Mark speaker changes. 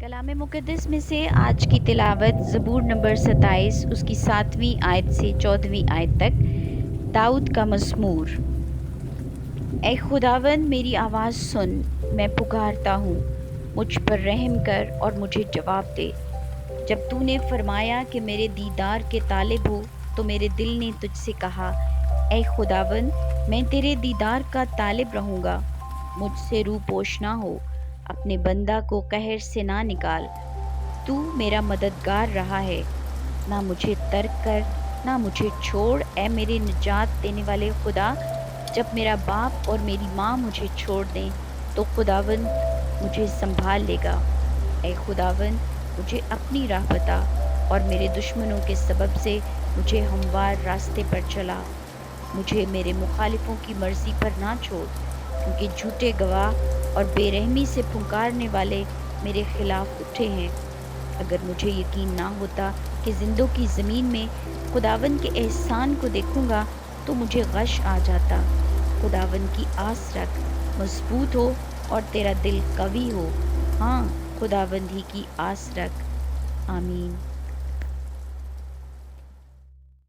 Speaker 1: کلام مقدس میں سے آج کی تلاوت زبور نمبر 27 اس کی 7ویں آیت سے 14ویں آیت تک۔ داؤد کا مزمور۔ اے خداوند میری آواز سن، میں پکارتا ہوں، مجھ پر رحم کر اور مجھے جواب دے۔ جب تو نے فرمایا کہ میرے دیدار کے طالب ہو تو میرے دل نے تجھ سے کہا، اے خداوند میں تیرے دیدار کا طالب رہوں گا۔ مجھ سے رو پوش نہ ہو، اپنے بندہ کو قہر سے نہ نکال۔ تو میرا مددگار رہا ہے، نہ مجھے ترک کر نہ مجھے چھوڑ، اے میرے نجات دینے والے خدا۔ جب میرا باپ اور میری ماں مجھے چھوڑ دیں تو خداوند مجھے سنبھال لے گا۔ اے خداوند مجھے اپنی راہ بتا اور میرے دشمنوں کے سبب سے مجھے ہموار راستے پر چلا۔ مجھے میرے مخالفوں کی مرضی پر نہ چھوڑ، کیونکہ جھوٹے گواہ اور بے رحمی سے پھنکارنے والے میرے خلاف اٹھے ہیں۔ اگر مجھے یقین نہ ہوتا کہ زندوں کی زمین میں خداوند کے احسان کو دیکھوں گا تو مجھے غش آ جاتا۔ خداوند کی آس رکھ، مضبوط ہو اور تیرا دل قوی ہو۔ ہاں، خداوند ہی کی آس رکھ۔ آمین۔